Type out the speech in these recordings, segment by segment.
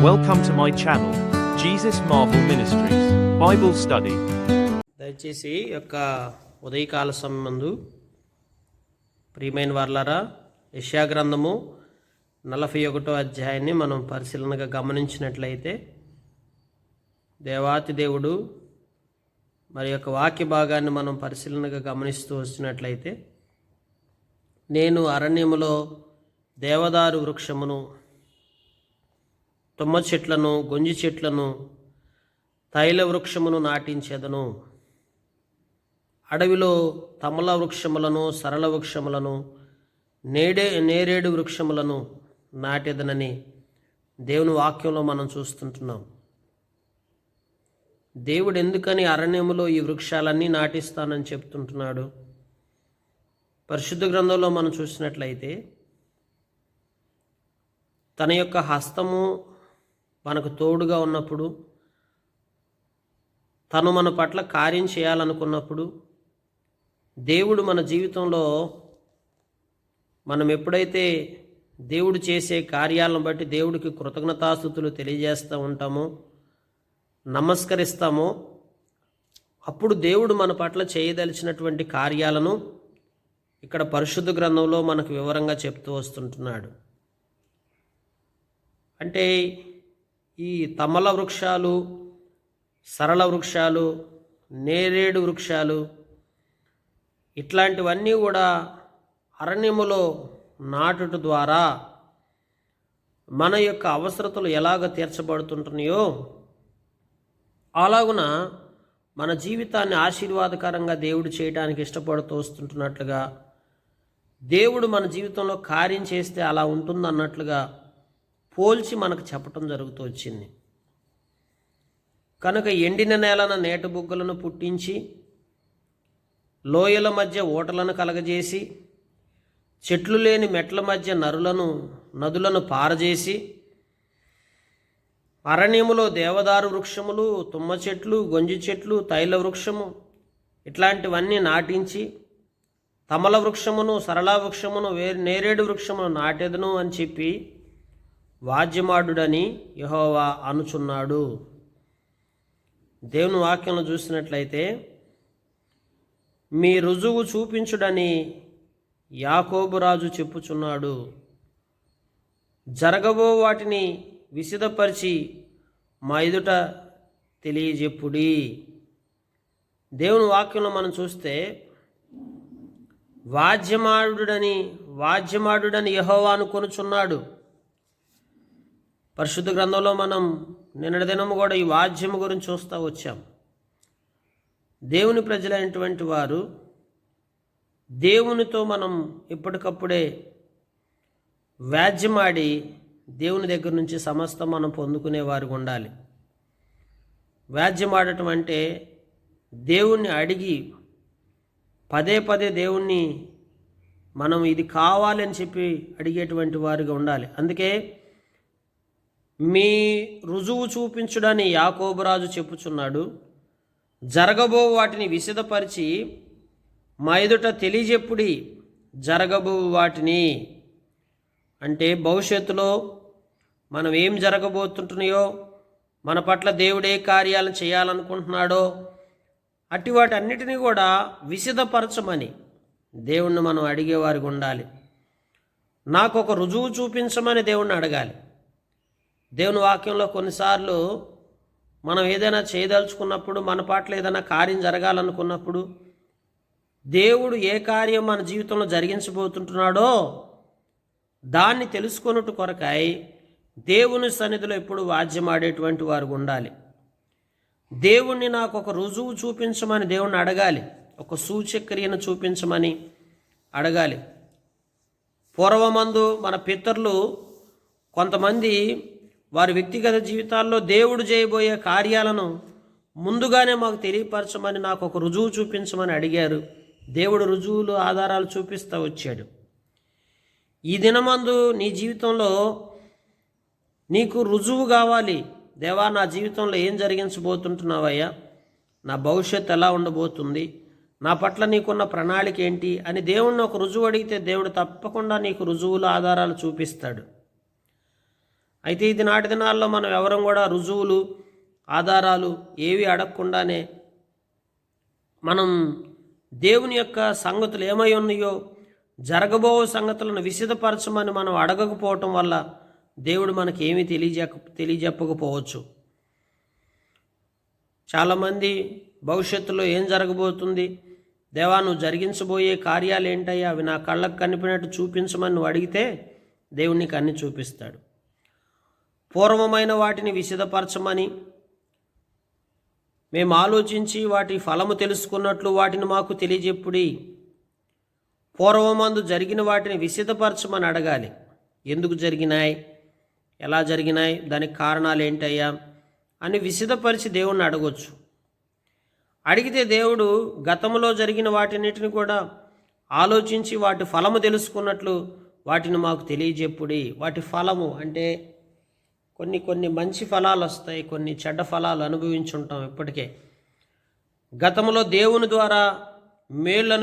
Welcome to my channel, Jesus Marvel Ministries, Bible Study. దయచేసి యొక్క ఉదయకాల సమయమందు ప్రియమైన వారలారా, యెషయా గ్రంథము 41వ అధ్యాయాన్ని మనం పరిశీలనగా గమనించినట్లయితే, దేవాతి దేవుడు మరి యొక్క వాక్య భాగాన్ని మనం పరిశీలనగా గమనిస్తూ వచ్చినట్లయితే, నేను అరణ్యములో దేవదారు వృక్షమును, తుమ్మ చెట్లను, గొంజి చెట్లను, తైల వృక్షమును నాటించెదను. అడవిలో తమల వృక్షములను, సరళ వృక్షములను, నేరేడు వృక్షములను నాటెదనని దేవుని వాక్యంలో మనం చూస్తుంటున్నాం. దేవుడు ఎందుకని అరణ్యములో ఈ వృక్షాలన్నీ నాటిస్తానని చెప్తుంటున్నాడు? పరిశుద్ధ గ్రంథంలో మనం చూసినట్లయితే, తన యొక్క హస్తము మనకు తోడుగా ఉన్నప్పుడు, తను మన పట్ల కార్యం చేయాలనుకున్నప్పుడు, దేవుడు మన జీవితంలో మనం ఎప్పుడైతే దేవుడు చేసే కార్యాలను బట్టి దేవుడికి కృతజ్ఞతాస్తుతులు తెలియజేస్తూ ఉంటామో, నమస్కరిస్తామో, అప్పుడు దేవుడు మన పట్ల చేయదలిచినటువంటి కార్యాలను ఇక్కడ పరిశుద్ధ గ్రంథంలో మనకు వివరంగా చెప్తూ వస్తుంటున్నాడు. అంటే ఈ తమల వృక్షాలు, సరళ వృక్షాలు, నేరేడు వృక్షాలు, ఇట్లాంటివన్నీ కూడా అరణ్యములో నాటుట ద్వారా మన యొక్క అవసరతలు ఎలాగ తీర్చబడుతుంటున్నాయో, అలాగున మన జీవితాన్ని ఆశీర్వాదకరంగా దేవుడు చేయడానికి ఇష్టపడుతూ వస్తుంటున్నట్లుగా, దేవుడు మన జీవితంలో కార్యం చేస్తే అలా ఉంటుందన్నట్లుగా పోల్చి మనకు చెప్పటం జరుగుతూ వచ్చింది. కనుక ఎండిన నేలన నేట బుగ్గలను పుట్టించి, లోయల మధ్య ఓటలను కలగజేసి, చెట్లు లేని మెట్ల మధ్య నదులను పారజేసి, అరణ్యములో దేవదారు వృక్షములు, తుమ్మ చెట్లు, గొంజి చెట్లు, తైల వృక్షము ఇట్లాంటివన్నీ నాటించి, తమల వృక్షమును, సరళ వృక్షమును, నేరేడు వృక్షమును నాటెదను అని చెప్పి వాద్యమాడుడని యెహోవా అనుచున్నాడు. దేవుని వాక్యంలో చూసినట్లయితే, మీ రుజువు చూపించుడని యాకోబు రాజు చెప్పుచున్నాడు. జరగబో వాటిని విసిదపరిచి మా ఎదుట తెలియజెప్పుడి. దేవుని వాక్యంలో మనం చూస్తే, వాద్యమాడుడని యెహోవా అనుకొనుచున్నాడు. పరిశుద్ధ గ్రంథంలో మనం నిన్నటి దినము కూడా ఈ వాద్యము గురించి చూస్తూ వచ్చాం. దేవుని ప్రజలైనటువంటి వారు దేవునితో మనం ఎప్పటికప్పుడే వాద్యమాడి దేవుని దగ్గర నుంచి సమస్తం మనం పొందుకునేవారు ఉండాలి. వాద్యమాడటం అంటే దేవుణ్ణి అడిగి పదే పదే దేవుణ్ణి మనం ఇది కావాలని చెప్పి అడిగేటువంటి వారిగా ఉండాలి. అందుకే మీ రుజువు చూపించుడని యాకోబు రాజు చెప్పుచున్నాడు. జరగబో వాటిని విశదపరిచి మా ఎదుట తెలియజెప్పుడి. జరగబో వాటిని అంటే భవిష్యత్తులో మనం ఏం జరగబోతుంటున్నాయో, మన పట్ల దేవుడు ఏ కార్యాలను చేయాలనుకుంటున్నాడో అట్టి వాటి అన్నిటినీ కూడా విశదపరచమని దేవుణ్ణి మనం అడిగేవారికి ఉండాలి. నాకు ఒక రుజువు చూపించమని దేవుణ్ణి అడగాలి. దేవుని వాక్యంలో కొన్నిసార్లు మనం ఏదైనా చేయదలుచుకున్నప్పుడు, మన పట్ల ఏదైనా కార్యం జరగాలనుకున్నప్పుడు, దేవుడు ఏ కార్యం మన జీవితంలో జరిగించబోతుంటున్నాడో దాన్ని తెలుసుకొనుట కొరకై దేవుని సన్నిధిలో ఎప్పుడు వాద్యమాడేటువంటి వారు ఉండాలి. దేవుణ్ణి నాకు ఒక రుజువు చూపించమని దేవుణ్ణి అడగాలి. ఒక సూచక్రియను చూపించమని అడగాలి. పూర్వమందు మన పితరులు కొంతమంది వారి వ్యక్తిగత జీవితాల్లో దేవుడు చేయబోయే కార్యాలను ముందుగానే మాకు తెలియపరచమని, నాకు ఒక రుజువు చూపించమని అడిగారు. దేవుడు రుజువులు, ఆధారాలు చూపిస్తూ వచ్చాడు. ఈ దినమందు నీ జీవితంలో నీకు రుజువు కావాలి. దేవా, నా జీవితంలో ఏం జరిగించబోతుంటున్నావయ్యా, నా భవిష్యత్తు ఎలా ఉండబోతుంది, నా పట్ల నీకున్న ప్రణాళిక ఏంటి అని దేవుణ్ణి ఒక రుజువు అడిగితే దేవుడు తప్పకుండా నీకు రుజువులు, ఆధారాలు చూపిస్తాడు. అయితే ఇది నాటి దినాల్లో మనం ఎవరం కూడా రుజువులు ఆధారాలు ఏవి అడగకుండానే మనం దేవుని యొక్క సంగతులు ఏమై ఉన్నాయో జరగబో సంగతులను విశదపరచమని మనం అడగకపోవటం వల్ల దేవుడు మనకి ఏమీ తెలియజెప్పకపోవచ్చు. చాలామంది భవిష్యత్తులో ఏం జరగబోతుంది, దేవా నువ్వు జరిగించబోయే కార్యాలు ఏంటయ్యా, అవి నా కళ్ళకు కనిపినట్టు చూపించమని నువ్వు అడిగితే దేవుడు నీకు అన్ని చూపిస్తాడు. పూర్వమైన వాటిని విశదపరచమని మేము ఆలోచించి వాటి ఫలము తెలుసుకున్నట్లు వాటిని మాకు తెలియజెప్పుడి. పూర్వమందు జరిగిన వాటిని విశదపరచమని అడగాలి. ఎందుకు జరిగినాయి, ఎలా జరిగినాయి, దానికి కారణాలు ఏంటయ్యా అని విశదపరిచి దేవుణ్ణి అడగొచ్చు. అడిగితే దేవుడు గతంలో జరిగిన వాటిన్నిటిని కూడా ఆలోచించి వాటి ఫలము తెలుసుకున్నట్లు వాటిని మాకు తెలియజెప్పుడి. వాటి ఫలము అంటే కొన్ని మంచి ఫలాలు వస్తాయి, కొన్ని చెడ్డ ఫలాలు అనుభవించుంటాం. ఇప్పటికే గతంలో దేవుని ద్వారా మేలు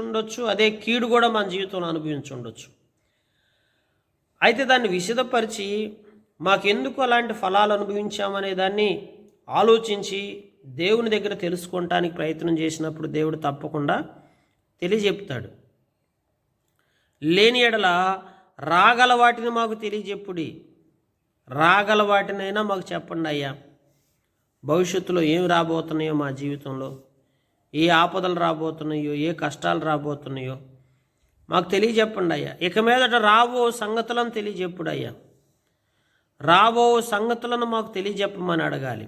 ఉండొచ్చు, అదే కీడు కూడా మన జీవితంలో ఉండొచ్చు. అయితే దాన్ని విశదపరిచి మాకెందుకు అలాంటి ఫలాలు అనుభవించామనే దాన్ని ఆలోచించి దేవుని దగ్గర తెలుసుకోవటానికి ప్రయత్నం చేసినప్పుడు దేవుడు తప్పకుండా తెలియజెప్తాడు. లేని ఎడల రాగల వాటిని మాకు తెలియజెప్పుడి. రాగల వాటినైనా మాకు చెప్పండి అయ్యా. భవిష్యత్తులో ఏం రాబోతున్నాయో మా జీవితంలో, ఏ ఆపదలు రాబోతున్నాయో, ఏ కష్టాలు రాబోతున్నాయో మాకు తెలియజెప్పండి అయ్యా. ఇక మీదట రాబో సంగతులను తెలియజెప్పుడు అయ్యా. రాబో సంగతులను మాకు తెలియజెప్పమని అడగాలి.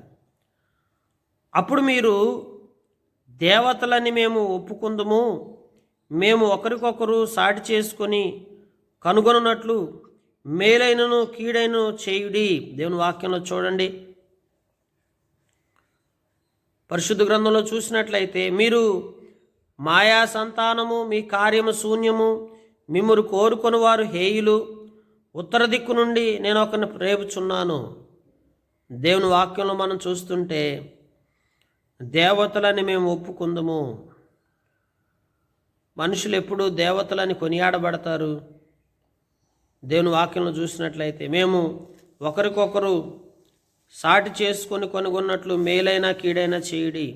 అప్పుడు మీరు దేవతలని మేము ఒప్పుకుందుము, మేము ఒకరికొకరు సాటి చేసుకొని కనుగొనున్నట్లు మేలైనను కీడైనను చేయుడి. దేవుని వాక్యంలో చూడండి, పరిశుద్ధ గ్రంథంలో చూసినట్లయితే మీరు మాయా సంతానము, మీ కార్యము శూన్యము, మిమ్మురు కోరుకొని వారు హేయులు, ఉత్తర దిక్కు నుండి నేను ఒకరిని రేపుచున్నాను. దేవుని వాక్యంలో మనం చూస్తుంటే దేవతలని మేము ఒప్పుకుందుము. మనుషులు ఎప్పుడు దేవతలని కొనియాడబడతారు. దేవుని వాక్యంలో చూసినట్లయితే మేము ఒకరికొకరు సాటి చేసుకొని కనుగొన్నట్లు మేలైనా కీడైనా చేయుడి.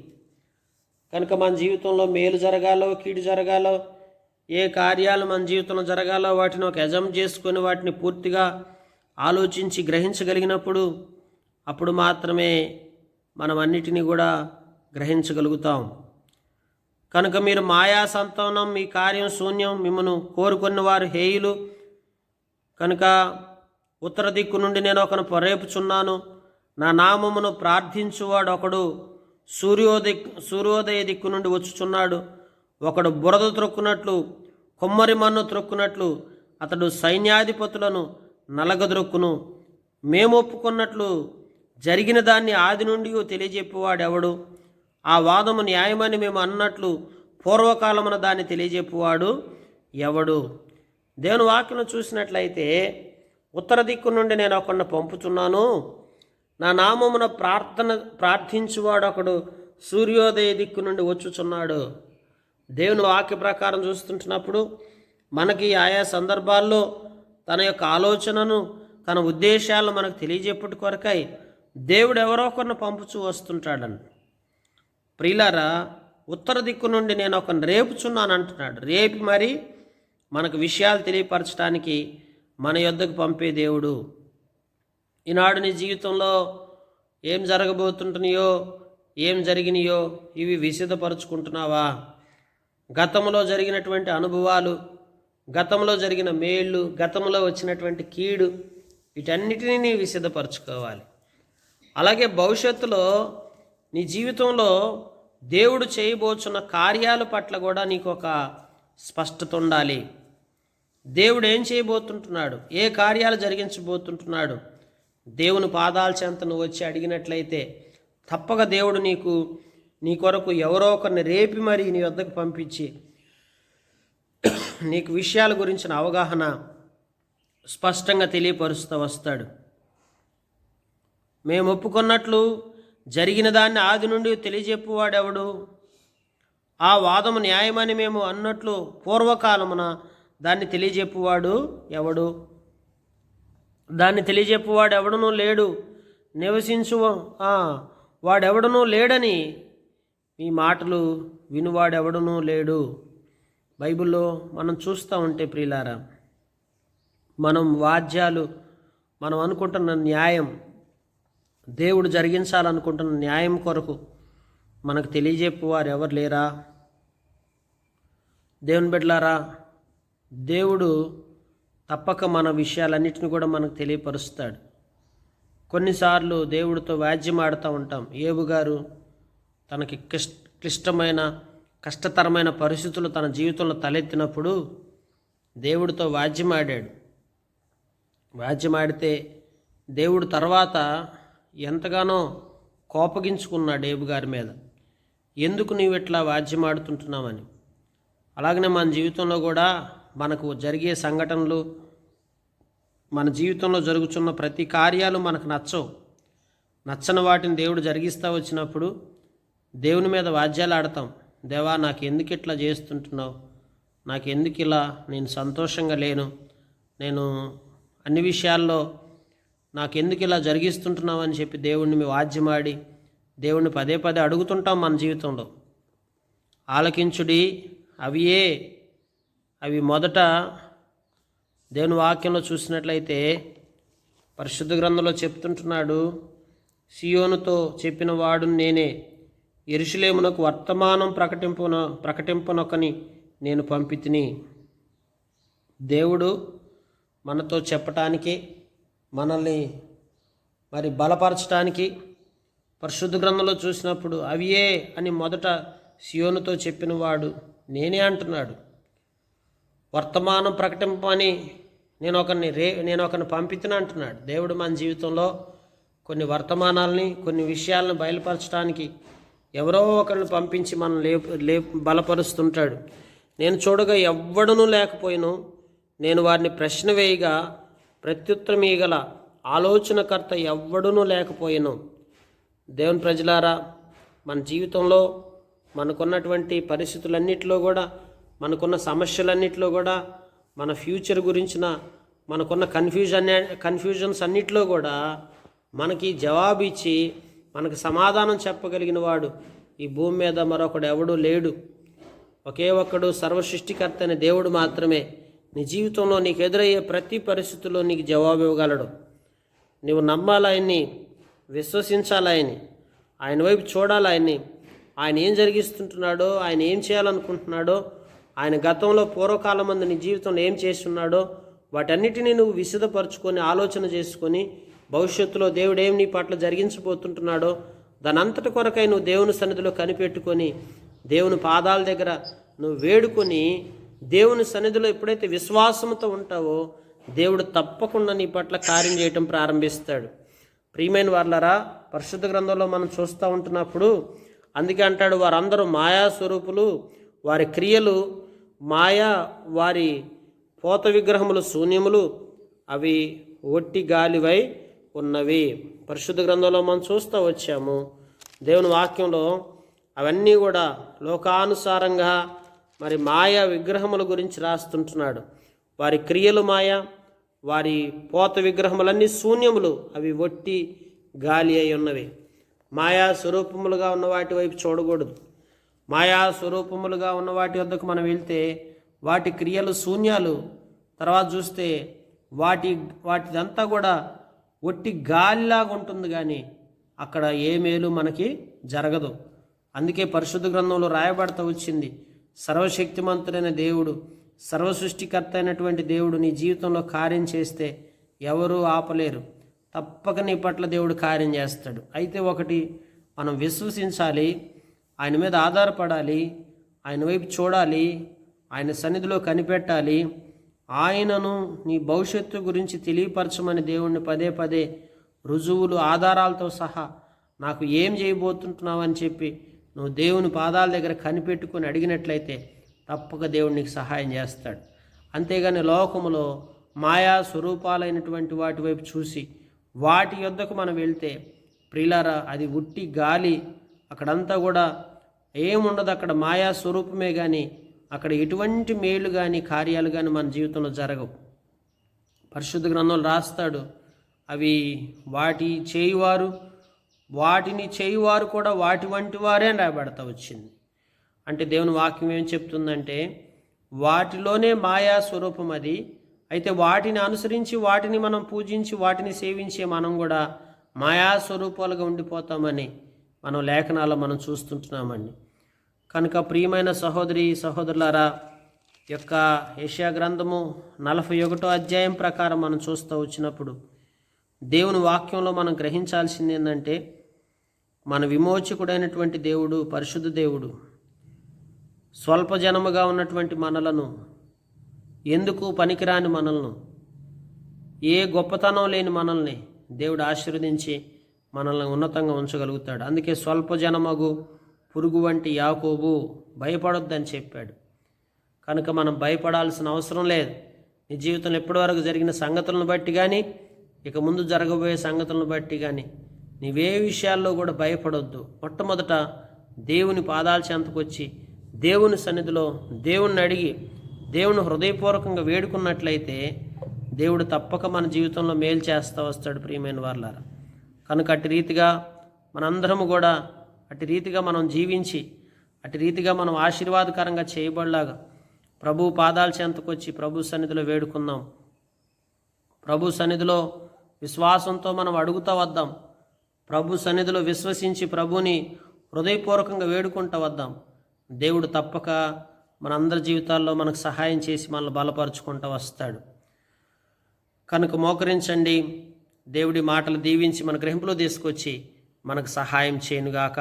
కనుక మన జీవితంలో మేలు జరగాలో కీడు జరగాలో, ఏ కార్యాలు మన జీవితంలో జరగాలో వాటిని ఒక యజం చేసుకొని వాటిని పూర్తిగా ఆలోచించి గ్రహించగలిగినప్పుడు అప్పుడు మాత్రమే మనం అన్నిటినీ కూడా గ్రహించగలుగుతాం. కనుక మీరు మాయా సంతానం, మీ కార్యం శూన్యం, మిమ్మను కోరుకున్న వారు హేయులు. కనుక ఉత్తర దిక్కు నుండి నేను ఒకను రేపుచున్నాను, నా నామమును ప్రార్థించువాడు ఒకడు సూర్యోదయ దిక్కు నుండి వచ్చుచున్నాడు. ఒకడు బురద త్రొక్కునట్లు, కొమ్మరి మన్ను త్రొక్కునట్లు అతడు సైన్యాధిపతులను నలగద్రొక్కును. మేము ఒప్పుకున్నట్లు జరిగిన దాన్ని ఆది నుండి తెలియజెప్పువాడెవడు? ఆ వాదము న్యాయమని మేము అన్నట్లు పూర్వకాలమున దాన్ని తెలియజెప్పువాడు ఎవడు? దేవుని వాక్యం చూసినట్లయితే ఉత్తర దిక్కు నుండి నేను ఒకడిని పంపుతున్నాను, నా నామమున ప్రార్థించువాడు ఒకడు సూర్యోదయ దిక్కు నుండి వచ్చుచున్నాడు. దేవుని వాక్య ప్రకారం చూస్తుంటున్నప్పుడు మనకి ఆయా సందర్భాల్లో తన యొక్క ఆలోచనను, తన ఉద్దేశాలను మనకు తెలియజెప్పుటి కొరకై దేవుడు ఎవరో ఒకరిని పంపుచూ వస్తుంటాడని. ప్రియులారా, ఉత్తర దిక్కు నుండి నేను ఒకరిని రేపుచున్నాను అంటున్నాడు. రేపి మరి మనకు విషయాలు తెలియపరచడానికి మన యొద్దకు పంపే దేవుడు. ఈనాడు నీ జీవితంలో ఏం జరగబోతుంటున్నాయో, ఏం జరిగినాయో ఇవి విశదపరుచుకుంటున్నావా? గతంలో జరిగినటువంటి అనుభవాలు, గతంలో జరిగిన మేళ్ళు, గతంలో వచ్చినటువంటి కీడు, వీటన్నిటినీ నీ విశదపరచుకోవాలి. అలాగే భవిష్యత్తులో నీ జీవితంలో దేవుడు చేయబోచున్న కార్యాల పట్ల కూడా నీకు ఒక స్పష్టత ఉండాలి. దేవుడు ఏం చేయబోతుంటున్నాడు, ఏ కార్యాలు జరిగించబోతుంటున్నాడు. దేవుని పాదాల చెంత నువ్వు వచ్చి అడిగినట్లయితే తప్పక దేవుడు నీ కొరకు ఎవరో ఒకరిని రేపి మరి నీ వద్దకు పంపించి నీకు విషయాల గురించిన అవగాహన స్పష్టంగా తెలియపరుస్తూ వస్తాడు. మేము ఒప్పుకున్నట్లు జరిగిన దాన్ని ఆది నుండి తెలియజెప్పువాడెవడు? ఆ వాదము న్యాయమని మేము అన్నట్లు పూర్వకాలమున దాన్ని తెలియజెప్పువాడు ఎవడు? దాన్ని తెలియజెప్పువాడు ఎవడనూ లేడు, నివసించు వాడెవడనూ లేడని, ఈ మాటలు వినువాడెవడనూ లేడు. బైబిల్లో మనం చూస్తూ ఉంటే ప్రియులారా, మనం వాద్యాలు, మనం అనుకుంటున్న న్యాయం, దేవుడు జరిగించాలనుకుంటున్న న్యాయం కొరకు మనకు తెలియజెప్పువారు ఎవరు లేరా? దేవుని బిడ్డలారా, దేవుడు తప్పక మన విషయాలన్నిటిని కూడా మనకు తెలియపరుస్తాడు. కొన్నిసార్లు దేవుడితో వ్యాజ్యం ఆడుతూ ఉంటాం. ఏబు గారు తనకి క్లిష్టమైన కష్టతరమైన పరిస్థితులు తన జీవితంలో తలెత్తినప్పుడు దేవుడితో వ్యాజ్యమాడాడు. వ్యాజ్యమాడితే దేవుడు తర్వాత ఎంతగానో కోపగించుకున్నాడు ఏబు గారి మీద. ఎందుకు నీవు ఇట్లా వ్యాజ్యమాడుతుంటున్నామని. అలాగనే మన జీవితంలో కూడా మనకు జరిగే సంఘటనలు, మన జీవితంలో జరుగుతున్న ప్రతి కార్యాలు మనకు నచ్చవు. నచ్చని వాటిని దేవుడు జరిగిస్తూ వచ్చినప్పుడు దేవుని మీద వాద్యాలు ఆడతాం. దేవా, నాకు ఎందుకు ఇట్లా చేస్తుంటున్నావు, నాకు ఎందుకు ఇలా, నేను సంతోషంగా లేను, నేను అన్ని విషయాల్లో నాకు ఎందుకు ఇలా జరిగిస్తుంటున్నావు అని చెప్పి దేవుడిని వాద్యమాడి దేవుణ్ణి పదే పదే అడుగుతుంటాం మన జీవితంలో. ఆలకించుడి, అవి మొదట దేవుని వాక్యంలో చూసినట్లయితే పరిశుద్ధ గ్రంథంలో చెప్తుంటున్నాడు, సియోనుతో చెప్పిన వాడు నేనే, యెరూషలేమునకు వర్తమానం ప్రకటింపనొకని నేను పంపితిని. దేవుడు మనతో చెప్పటానికి, మనల్ని మరి బలపరచడానికి పరిశుద్ధ గ్రంథంలో చూసినప్పుడు అవియే అని మొదట సియోనుతో చెప్పిన వాడు నేనే అంటున్నాడు. వర్తమానం ప్రకటింపని నేను ఒకరిని పంపితిని అంటున్నాడు. దేవుడు మన జీవితంలో కొన్ని వర్తమానాలని, కొన్ని విషయాలను బయలుపరచడానికి ఎవరో ఒకరిని పంపించి మనం బలపరుస్తుంటాడు. నేను చూడగా ఎవ్వడనూ లేకపోయిను, నేను వారిని ప్రశ్న వేయగా ప్రత్యుత్తరం ఇయ్యగల ఆలోచనకర్త ఎవ్వడనూ లేకపోయిను. దేవుని ప్రజలారా, మన జీవితంలో మనకున్నటువంటి పరిస్థితులన్నిటిలో కూడా, మనకున్న సమస్యలన్నిటిలో కూడా, మన ఫ్యూచర్ గురించిన మనకున్న కన్ఫ్యూజన్స్ అన్నిటిలో కూడా మనకి జవాబు ఇచ్చి మనకు సమాధానం చెప్పగలిగిన వాడు ఈ భూమి మీద మరొకడు ఎవడూ లేడు. ఒకే ఒక్కడు సర్వసృష్టికర్త అనే దేవుడు మాత్రమే నీ జీవితంలో నీకు ఎదురయ్యే ప్రతి పరిస్థితుల్లో నీకు జవాబు ఇవ్వగలడు. నువ్వు నమ్మాలాయన్ని, విశ్వసించాలాయన్ని, ఆయన వైపు చూడాలాయన్ని. ఆయన ఏం జరిగిస్తుంటున్నాడో, ఆయన ఏం చేయాలనుకుంటున్నాడో, ఆయన గతంలో పూర్వకాలం మంది నీ జీవితంలో ఏం చేస్తున్నాడో వాటన్నిటినీ నువ్వు విశదపరచుకొని ఆలోచన చేసుకొని భవిష్యత్తులో దేవుడు ఏం నీ పట్ల జరిగించబోతుంటున్నాడో దాని అంతటి కొరకై నువ్వు దేవుని సన్నిధిలో కనిపెట్టుకొని దేవుని పాదాల దగ్గర నువ్వు వేడుకొని దేవుని సన్నిధిలో ఎప్పుడైతే విశ్వాసంతో ఉంటావో దేవుడు తప్పకుండా నీ పట్ల కార్యం చేయటం ప్రారంభిస్తాడు. ప్రియమైన వారలారా, పరిశుద్ధ గ్రంథంలో మనం చూస్తూ ఉంటున్నప్పుడు అందుకే అంటాడు, వారందరూ మాయా స్వరూపులు, వారి క్రియలు మాయా, వారి పోత విగ్రహములు శూన్యములు, అవి ఒట్టి గాలివై ఉన్నవి. పరిశుద్ధ గ్రంథంలో మనం చూస్తూ వచ్చాము. దేవుని వాక్యంలో అవన్నీ కూడా లోకానుసారంగా మరి మాయా విగ్రహముల గురించి రాస్తుంటున్నాడు. వారి క్రియలు మాయా, వారి పోత విగ్రహములన్నీ శూన్యములు, అవి ఒట్టి గాలి అయి ఉన్నవి. మాయా స్వరూపములుగా ఉన్న వాటి వైపు చూడకూడదు. మాయా స్వరూపములుగా ఉన్న వాటి వద్దకు మనం వెళ్తే వాటి క్రియలు శూన్యాలు. తర్వాత చూస్తే వాటిదంతా కూడా ఒట్టి గాలిలాగా ఉంటుంది, కానీ అక్కడ ఏ మేలు మనకి జరగదు. అందుకే పరిశుద్ధ గ్రంథంలో రాయబడతా వచ్చింది, సర్వశక్తిమంతుడైన దేవుడు, సర్వసృష్టికర్త అయినటువంటి దేవుడు నీ జీవితంలో కార్యం చేస్తే ఎవరూ ఆపలేరు. తప్పక నీ పట్ల దేవుడు కార్యం చేస్తాడు. అయితే ఒకటి మనం విశ్వసించాలి, ఆయన మీద ఆధారపడాలి, ఆయన వైపు చూడాలి, ఆయన సన్నిధిలో కనిపెట్టాలి. ఆయనను నీ భవిష్యత్తు గురించి తెలియపరచమని దేవుణ్ణి పదే పదే రుజువులు ఆధారాలతో సహా నాకు ఏం చేయబోతుంటున్నావని చెప్పి నువ్వు దేవుని పాదాల దగ్గర కనిపెట్టుకొని అడిగినట్లయితే తప్పక దేవుడు నీకు సహాయం చేస్తాడు. అంతేగాని లోకములో మాయా స్వరూపాలైనటువంటి వాటి వైపు చూసి వాటి యొద్దకు మనం వెళ్తే ప్రియులారా, అది ఉట్టి గాలి. అక్కడంతా కూడా ఏముండదు, అక్కడ మాయా స్వరూపమే, కానీ అక్కడ ఎటువంటి మేలు కానీ కార్యాలు కానీ మన జీవితంలో జరగవు. పరిశుద్ధ గ్రంథంలో రాస్తాడు, అవి వాటిని చేయువారు కూడా వాటి వంటి వారే అని రాయబడతా వచ్చింది. అంటే దేవుని వాక్యం ఏం చెప్తుందంటే వాటిలోనే మాయా స్వరూపం అది. అయితే వాటిని అనుసరించి వాటిని మనం పూజించి వాటిని సేవించే మనం కూడా మాయా స్వరూపాలుగా ఉండిపోతామని మనం లేఖనాల్లో మనం చూస్తుంటున్నామండి. కనుక ప్రియమైన సహోదరి సహోదరులారా, యొక్క యెషయా గ్రంథము 41వ అధ్యాయం ప్రకారం మనం చూస్తూ వచ్చినప్పుడు దేవుని వాక్యంలో మనం గ్రహించాల్సింది ఏంటంటే మన విమోచకుడైనటువంటి దేవుడు, పరిశుద్ధ దేవుడు స్వల్ప జనముగా ఉన్నటువంటి మనలను, ఎందుకు పనికిరాని మనలను, ఏ గొప్పతనం లేని మనల్ని దేవుడు ఆశీర్వదించి మనల్ని ఉన్నతంగా ఉంచగలుగుతాడు. అందుకే స్వల్ప జనమగు పురుగు వంటి యాకోబు భయపడొద్దని చెప్పాడు. కనుక మనం భయపడాల్సిన అవసరం లేదు. నీ జీవితంలో ఎప్పటివరకు జరిగిన సంగతులను బట్టి కానీ, ఇక ముందు జరగబోయే సంగతులను బట్టి కానీ నీవే విషయాల్లో కూడా భయపడొద్దు. మొట్టమొదట దేవుని పాదాల చెంతకొచ్చి దేవుని సన్నిధిలో దేవుణ్ణి అడిగి దేవుని హృదయపూర్వకంగా వేడుకున్నట్లయితే దేవుడు తప్పక మన జీవితంలో మేలు చేస్తూ వస్తాడు. ప్రియమైన వారలారా, కనుక అటు రీతిగా మనందరము కూడా అటు రీతిగా మనం జీవించి అటు రీతిగా మనం ఆశీర్వాదకరంగా చేయబడలాగా ప్రభు పాదాల చెంతకొచ్చి ప్రభు సన్నిధిలో వేడుకుందాం. ప్రభు సన్నిధిలో విశ్వాసంతో మనం అడుగుతూ వద్దాం. ప్రభు సన్నిధిలో విశ్వసించి ప్రభుని హృదయపూర్వకంగా వేడుకుంటూ వద్దాం. దేవుడు తప్పక మనందరి జీవితాల్లో మనకు సహాయం చేసి మనల్ని బలపరుచుకుంటూ వస్తాడు. కనుక మోకరించండి. దేవుడి మాటలు దీవించి మన గ్రహింపులో తీసుకొచ్చి మనకు సహాయం చేయనుగాక.